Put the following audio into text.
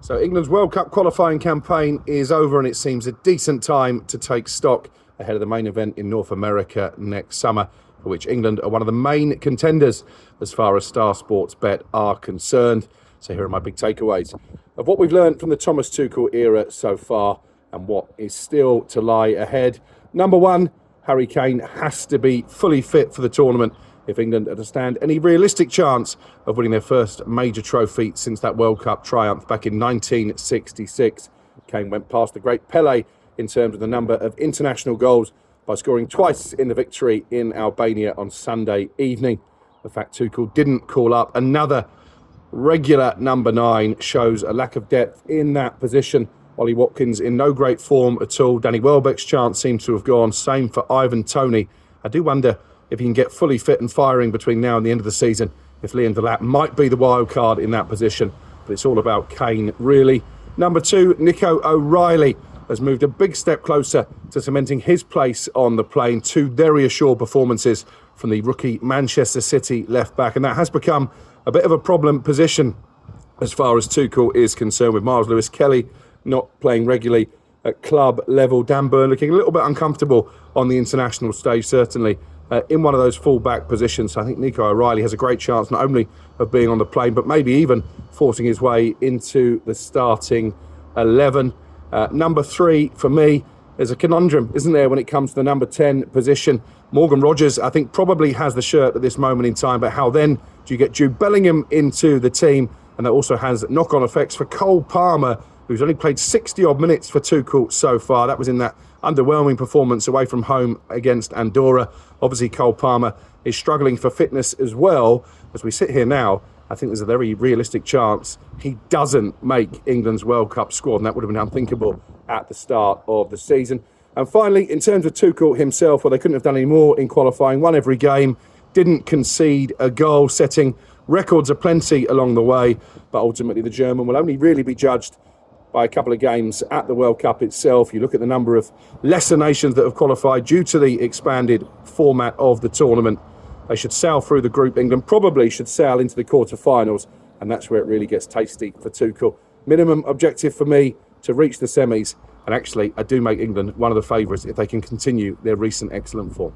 So England's World Cup qualifying campaign is over, and it seems a decent time to take stock ahead of the main event in North America next summer, for which England are one of the main contenders as far as Star Sports Bet are concerned. So here are my big takeaways of what we've learned from the Thomas Tuchel era so far and what is still to lie ahead. Number one, Harry Kane has to be fully fit for the tournament if England are to stand any realistic chance of winning their first major trophy since that World Cup triumph back in 1966. Kane went past the great Pelé in terms of the number of international goals by scoring twice in the victory in Albania on Sunday evening. The fact Tuchel didn't call up another regular number 9 shows a lack of depth in that position. Ollie Watkins in no great form at all. Danny Welbeck's chance seems to have gone. Same for Ivan Toney. I do wonder if he can get fully fit and firing between now and the end of the season, if Liam Delap might be the wild card in that position. But it's all about Kane, really. Number 2, Nico O'Reilly has moved a big step closer to cementing his place on the plane. 2 very assured performances from the rookie Manchester City left-back, and that has become a bit of a problem position as far as Tuchel is concerned, with Miles Lewis-Kelly not playing regularly at club level. Dan Burn looking a little bit uncomfortable on the international stage, certainly in one of those full-back positions. So I think Nico O'Reilly has a great chance not only of being on the plane, but maybe even forcing his way into the starting 11. Number 3, for me, there's a conundrum, isn't there, when it comes to the number 10 position. Morgan Rogers, I think, probably has the shirt at this moment in time, but how then do you get Jude Bellingham into the team? And that also has knock-on effects for Cole Palmer, who's only played 60-odd minutes for Tuchel so far. That was in that underwhelming performance away from home against Andorra. Obviously, Cole Palmer is struggling for fitness as well. As we sit here now, I think there's a very realistic chance he doesn't make England's World Cup squad, and that would have been unthinkable at the start of the season. And finally, in terms of Tuchel himself, well, they couldn't have done any more in qualifying. Won every game, didn't concede a goal, setting records aplenty along the way. But ultimately, the German will only really be judged by a couple of games at the World Cup itself. You look at the number of lesser nations that have qualified due to the expanded format of the tournament. They should sail through the group. England probably should sail into the quarterfinals, and that's where it really gets tasty for Tuchel. Minimum objective for me to reach the semis, and actually I do make England one of the favourites if they can continue their recent excellent form.